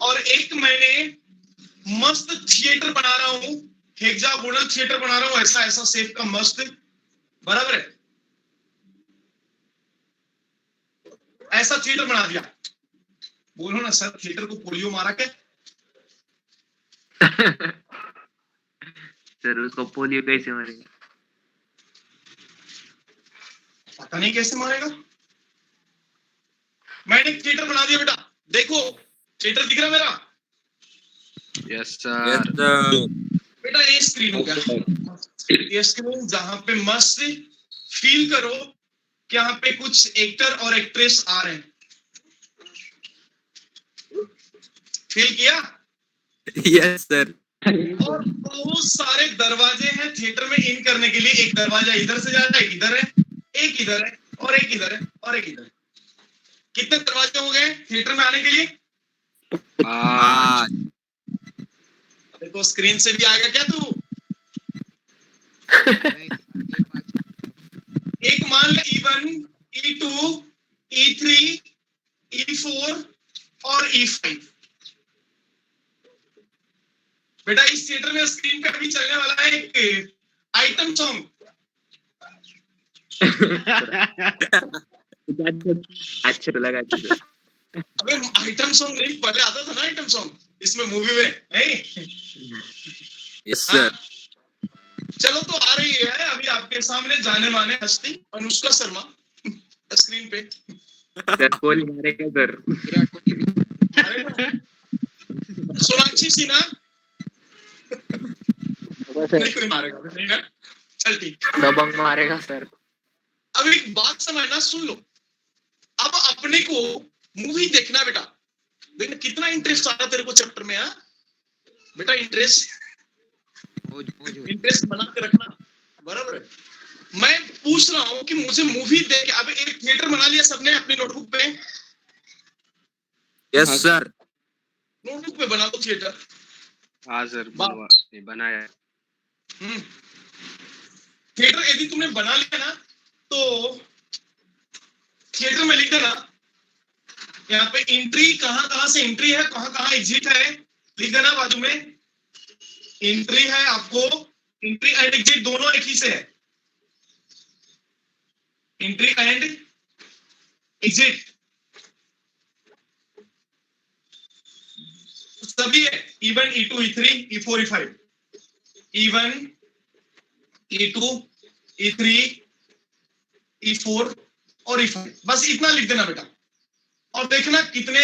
और एक मैंने मस्त थिएटर बना रहा हूँ, हेक्सागोनल थिएटर बना रहा हूँ, ऐसा ऐसा शेप का मस्त, बराबर है? ऐसा थिएटर बना दिया। बोलो ना सर, थिएटर को पोलियो मारा क्या? सर उसको पोलियो कैसे मारेगा? पता नहीं कैसे मारेगा। मैंने एक थिएटर बना दिया बेटा, देखो थिएटर दिख रहा मेरा? Yes sir. बेटा ये स्क्रीन हो गया, ये स्क्रीन जहां पे मस्त फील करो कि यहाँ पे कुछ एक्टर और एक्ट्रेस आ रहे हैं। फील किया? Yes sir. और बहुत सारे दरवाजे हैं थिएटर में इन करने के लिए। एक दरवाजा इधर से जा रहा है, एक इधर है, एक इधर है, और एक इधर है, और एक इधर है। कितने दरवाजे हो गए थिएटर में आने के लिए? देखो स्क्रीन से भी आएगा क्या तू? एक मान ले E1, E2, E3, E4 और E5। बेटा इस थिएटर में स्क्रीन पे अभी चलने वाला है एक आइटम सॉन्ग। अच्छा तो लगा। अबे आइटम सॉन्ग नहीं, पहले आता था ना आइटम सॉन्ग इसमें मूवी में, नहीं? Yes sir. चलो तो आ रही है अभी आपके सामने जाने माने हस्ती अनुष्का शर्मा स्क्रीन पे। सर पोली मारेगा सर। सोनाक्षी सिन्हा नहीं, कोई मारेगा नहीं ना? चल ठीक। दबंग मारेगा सर। अब एक बात समझना, सुन लो। अब अपने को मूवी देखना बेटा, देखना कितना इंटरेस्ट आ रहा तेरे को चैप्टर में। हाँ बेटा, इंटरेस्ट बना के रखना, बराबर है? मैं पूछ रहा हूँ कि मुझे मूवी देख, अब एक थिएटर बना लिया सबने अपनी नोटबुक पे। Yes sir. नोटबुक पे पे बना दो थिएटर। हाँ सर बनाया। थिएटर यदि तुमने बना लिया ना तो थिएटर में लिख देना यहाँ पे एंट्री कहाँ कहाँ से एंट्री है, कहाँ कहाँ एग्जिट है, लिख देना बाजू में। एंट्री है आपको, एंट्री एंड एग्जिट दोनों एक ही से है, एंट्री एंड एग्जिट सभी है। E1 E2 E3 E4 E5, E1 E2 E3 E4 और E5, बस इतना लिख देना बेटा। और देखना कितने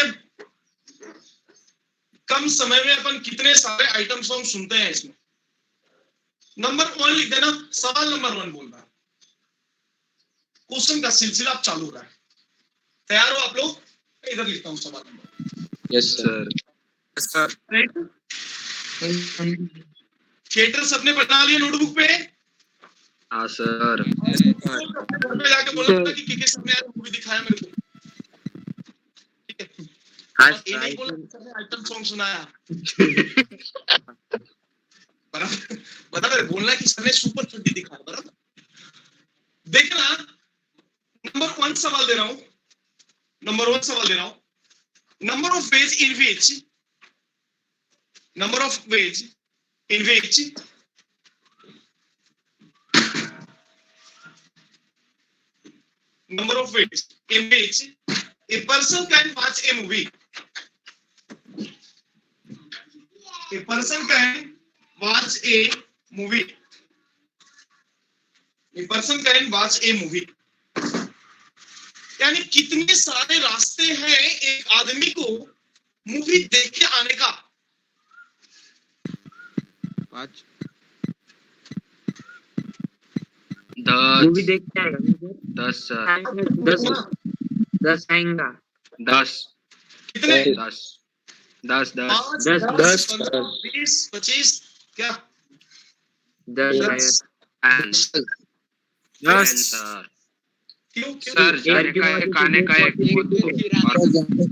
कम समय में अपन कितने सारे आइटम सॉन्ग सुनते हैं इसमें। नंबर 1 लिख देना, सवाल नंबर 1 बोल रहा है, क्वेश्चन का सिलसिला अब चालू हो रहा है। तैयार हो आप लोग? इधर लिखता हूं सवाल नंबर। Yes sir. थिएटर सबने बना लिया नोटबुक पे? हाँ सर। घर पे जाके बोलना कि किस ने यार मूवी दिखाया मेरे को, ठीक है? आज ये नहीं बोला सबने आइटम सॉन्ग सुनाया। बराबर बराबर बोलना कि सबने सुपर थर्टी दिखाया। बराबर देखना, नंबर 1 सवाल दे रहा हूं, नंबर 1 सवाल दे रहा हूं। Number of ways in which, number of ways in which number of ways in which a person can watch a movie, a person can watch a movie, a person can watch a movie। यानी कितने सारे रास्ते हैं एक आदमी को movie देख के आने का? 5 मूवी देख के आएगा 10 सर। 10 आएगा। 10 कितने? 10 10 10 10 10 15 20 25 क्या 10 यस सर। क्यों क्यों? सर जाने का एक आने का एक वो दो और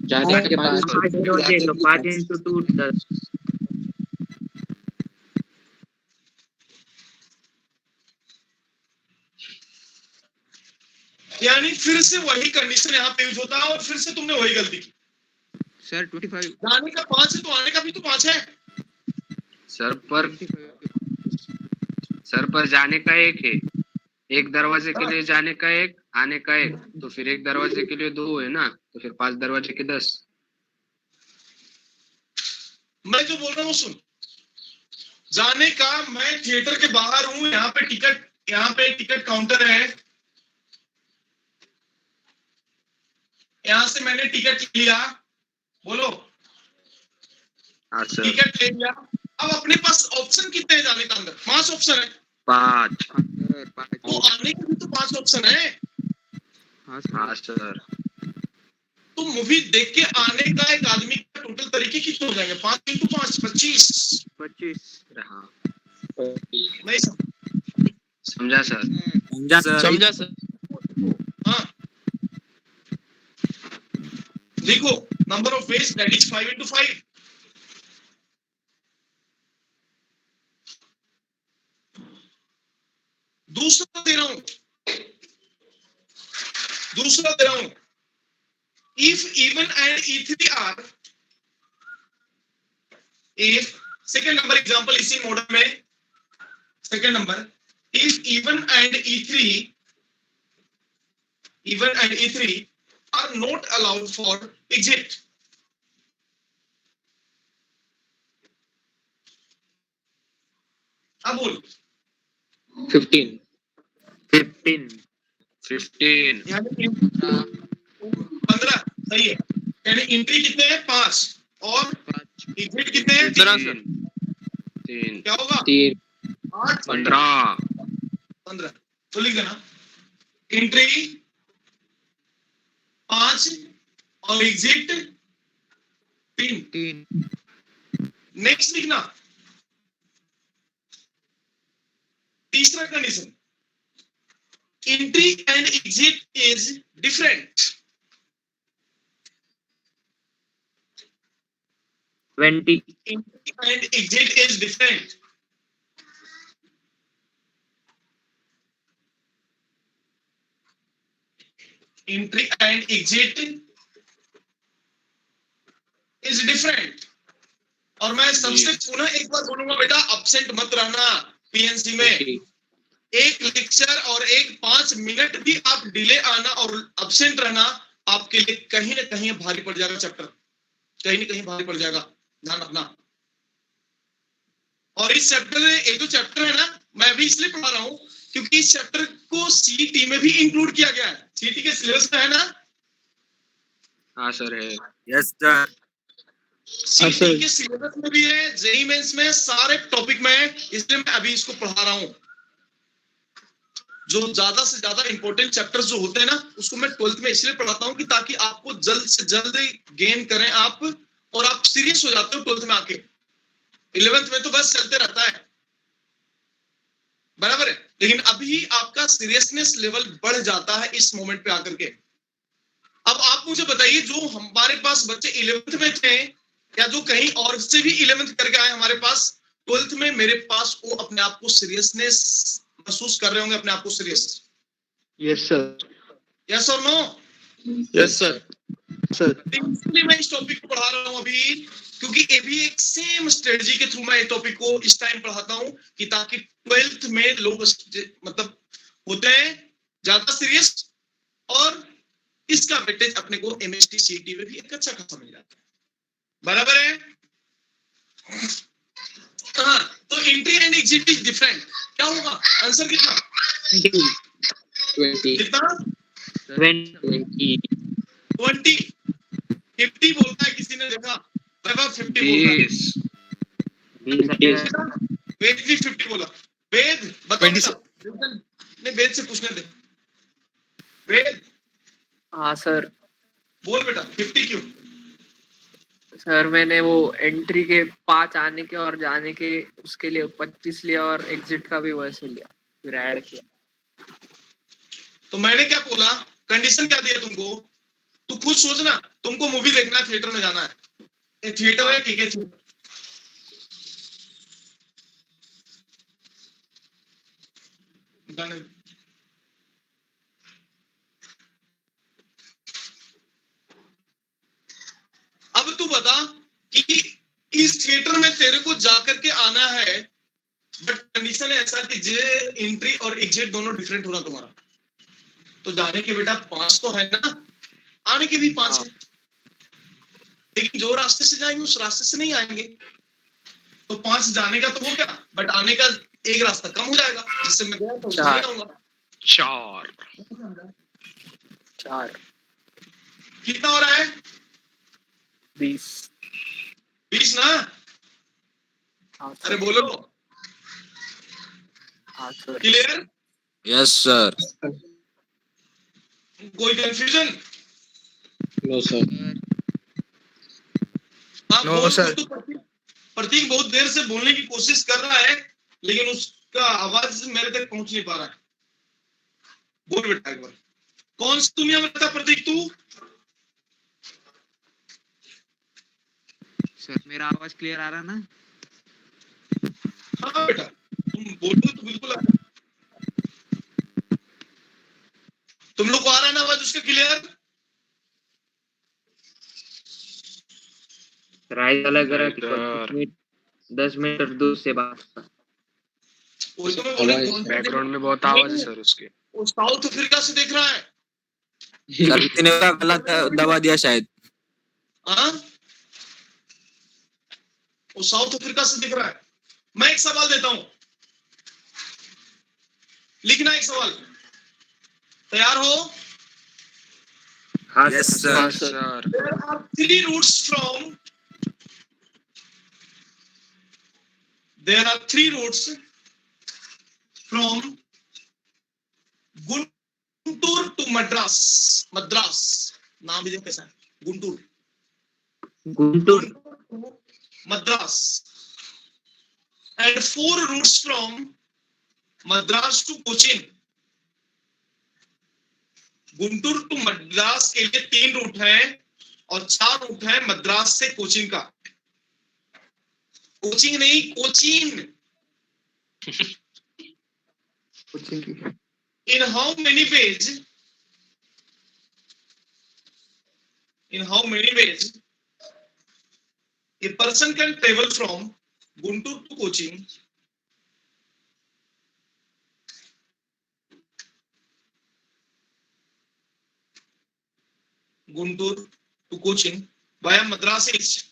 जाने के बाद 5 into 2 10। यानी फिर से वही कंडीशन यहाँ पे यूज होता है और फिर से तुमने वही गलती की। सर 25 जाने का 5 है तो आने का भी तो 5 है। सर पर जाने का एक है, एक दरवाजे के लिए जाने का एक, आने का एक, तो फिर एक दरवाजे के लिए 2 है ना, तो फिर 5 दरवाजे के 10। मैं जो बोल रहा हूँ सुन, जाने का मैं थिएटर के बाहर हूँ, यहाँ पे टिकट काउंटर है, यहाँ से मैंने टिकट लिया, बोलो हाँ सर। टिकट ले लिया। अब अपने पास ऑप्शन कितने हैं जाने का? अंदर 5 ऑप्शन है। 5। तो आने के भी तो 5 ऑप्शन है। हाँ सर। तो मूवी देख के आने का एक आदमी का टोटल तरीके कितने हो जाएंगे? 5 into 5 25। हाँ नहीं समझा सर। समझा सर। हाँ देखो, number of ways that is 5 into 5। दूसरा दे रहा हूं, if E1 and E3 are, if second number example इसी मॉडल में, second number, if E1 and E3 are not allowed for exit, अब बोल 15 यानी 15 सही है। यानी एंट्री कितने हैं? 5 और एग्जिट कितने हैं? 3 क्या होगा? 8 15। तो लिख देना एंट्री 5 और एग्जिट 3। नेक्स्ट लिखना तीसरा condition, entry and exit is different. 20. Entry and exit is different. Entry and exit is different. और मैं सबसे पुनः एक बार बोलूंगा बेटा, अपसेंट मत रहना पीएनसी में। एक लेक्चर और एक 5 मिनट भी आप डिले आना और अपसेंट रहना आपके लिए कहीं ना कहीं भारी पड़ जाएगा चैप्टर, कहीं ना कहीं भारी पड़ जाएगा, ध्यान रखना। और इस चैप्टर में एक दो चैप्टर है ना, मैं भी इसलिए पढ़ा रहा हूं क्योंकि इस चैप्टर को सीईटी में भी इंक्लूड किया गया है। सीईटी के सिलेबस में है ना? हाँ सर है। Yes sir. सीईटी के सिलेबस में भी है, जेईई मेंस में, सारे टॉपिक में है, इसलिए मैं अभी इसको पढ़ा रहा हूं। जो ज्यादा से ज्यादा इंपॉर्टेंट चैप्टर्स जो होते हैं ना, उसको मैं 12th में इसलिए पढ़ाता हूं कि ताकि आपको जल्द से जल्द गेन करें आप, और आप सीरियस हो जाते हो 12th में आके। 11th में तो बस चलते रहता है, बराबर है, लेकिन अभी आपका सीरियसनेस लेवल बढ़ जाता है इस मोमेंट पे आकर के। अब आप मुझे बताइए, जो हमारे पास बच्चे 11th में थे या जो कहीं और से भी 11th करके आए हमारे पास, 12th में मेरे पास वो अपने आप को सीरियसनेस महसूस कर रहे होंगे, अपने आप को सीरियस। Yes sir. यस और नो? Yes sir. सर इसलिए मैं इस टॉपिक को पढ़ा रहा हूं अभी, क्योंकि ये भी एक सेम स्ट्रेटजी के थ्रू मैं ये टॉपिक को इस टाइम पढ़ाता हूं कि ताकि 12th में लोग मतलब होते हैं ज्यादा सीरियस, और इसका वेटेज अपने को एमएसटी सीईटी में भी एक अच्छा खासा मिल जाता है, बराबर है? हाँ, तो entry and exit is different. क्या होगा आंसर? कितना 20. कितना? 20. 20। 50 बोलता है किसी ने देखा? वैभव 50 बोलता है। 20. वेद भी 50 बोला। वेद बताओ बेटा। नहीं, वेद से पूछने दे। वेद हाँ सर। बोल बेटा, 50 क्यों? सर मैंने वो एंट्री के 5 आने के और जाने के उसके लिए 25 लिया, और एग्जिट का भी वैसे लिया, फिर ऐड किया। तो मैंने क्या बोला, कंडीशन क्या दिया तुमको? तू खुद सोचना, तुमको मूवी देखना है, थिएटर में जाना है, थिएटर है, ठीक है, अब तू बता कि इस थिएटर में तेरे को जाकर के आना है, बट कंडीशन है ऐसा कि जे एंट्री और एग्जिट दोनों डिफरेंट होना तुम्हारा। तो जाने के बेटा 5 तो है ना, आने के भी 5 है, लेकिन जो रास्ते से जाएंगे उस रास्ते से नहीं आएंगे। तो 5 जाने का तो हो गया, बट आने का एक रास्ता कम हो जाएगा, जिससे मैं गया तो जाऊंगा 4। कितना हो रहा है? 20 ना? हाँ अरे बोलो, सर। क्लियर? Yes sir. कोई कंफ्यूजन? No sir. हाँ, नो सर। प्रतीक बहुत देर से बोलने की कोशिश कर रहा है, लेकिन उसका आवाज मेरे तक पहुंच नहीं पा रहा है। बोल बेटा एक बार, कौन सी दुनिया में था प्रतीक तू? सर मेरा आवाज क्लियर आ रहा ना? हाँ बेटा, तुम बोलो तो बिल्कुल आ रहा है। तुम लोग को आ रहा है ना आवाज उसका क्लियर? राइट अलग करा 10 मिनट और दूर से बात। वही तो मैं बोल रहा हूँ, बैकग्राउंड में बहुत आवाज है सर उसके। वो साउथ अफ्रीका से देख रहा है। सर ने गलत दबा दिया शायद। हाँ, वो साउथ अफ्रीका से दिख रहा है। मैं एक सवाल देता हूं, लिखना एक सवाल, तैयार हो? हाँ yes sir. Sir. There are 3 routes from. There are 3 routes from Guntur to Madras. Madras नाम भी देखो कैसा है, Guntur. Guntur to Madras, and 4 routes from Madras to Cochin. Guntur to Madras के लिए 3 रूट हैं और 4 रूट हैं मद्रास से कोचिन का। कोचिंग नहीं, Cochin. In how many ways? In how many ways a person can travel from Guntur to Cochin? Guntur to Cochin via Madras East.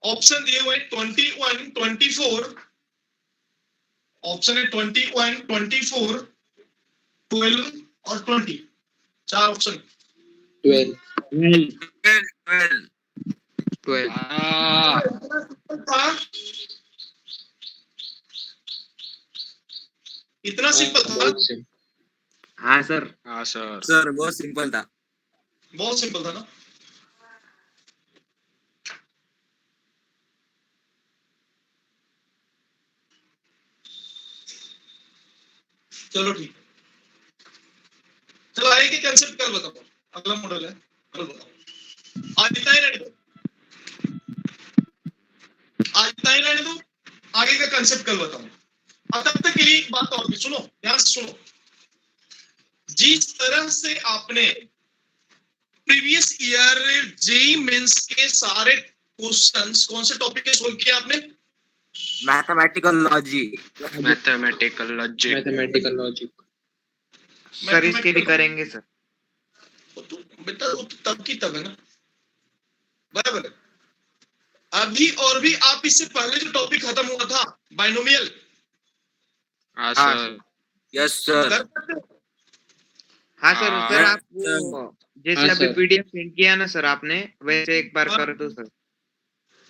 Option दिए हुए 21, 24। ऑप्शन है 21, 24, 12 और 20। 4 ऑप्शन। 12. 12 इतना सिंपल था। बहुत से. हाँ सर। हाँ सर। सर बहुत सिंपल था. बहुत सिंपल था ना। चलो ठीक। चलो आगे के कंसेप्ट कल बताओ। अगला मॉडल है, कल बताओ। आज इतना ही रहने दो, आज इतना ही रहने दो। आगे का कंसेप्ट कल बताओ। अब तब तक के लिए एक बात और भी सुनो, ध्यान से सुनो। जिस तरह से आपने प्रीवियस ईयर जेई मेंस के सारे क्वेश्चंस कौन से टॉपिक के सोल्व किए आपने? Mathematical logic. Mathematical logic. Mathematical logic. Sir इसके भी करेंगे सर। तो बेटा वो तो तब की तब है ना, बराबर है। अभी और भी आप इससे पहले जो टॉपिक खत्म हुआ था बाइनोमियल, हाँ सर. Yes sir. कर सकते हो? हाँ सर। हाँ, सर आप वो जैसे हाँ, अभी सर. पीडीएफ सेंड किया ना सर आपने, वैसे एक बार हाँ। कर दो सर।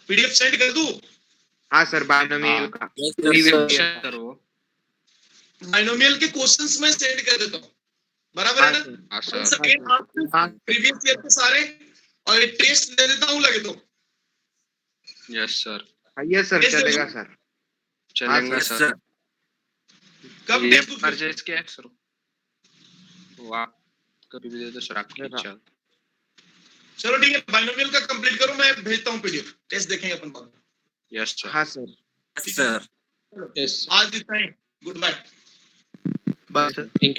पीडीएफ सेंड कर दूं? हाँ सर, बाइनोमियल का सर वो. बाइनोमियल के क्वेश्चंस में सेंड कर देता हूँ, बराबर है ना? हाँ Once सर. again आपको हाँ प्रीवियस ईयर के सारे और एक टेस्ट दे देता हूँ, लगे तो यस सर. ये सर कैसे चलेगा हो? सर। चलेगा यस सर. सर. कब ये टेस्ट दूं फिर? परचेज किया है सर. वाह, कभी भी दे दो सर आपकी इच्छा. चलो ठीक है, बाइनोमियल का कंप्लीट करो, मैं भेजता हूँ पीडीएफ, टेस्ट देखेंगे अपन बाद में। Yes sir. हाँ सर। Yes sir. Yes. आज इतना ही, गुड बाय। बस Thank you.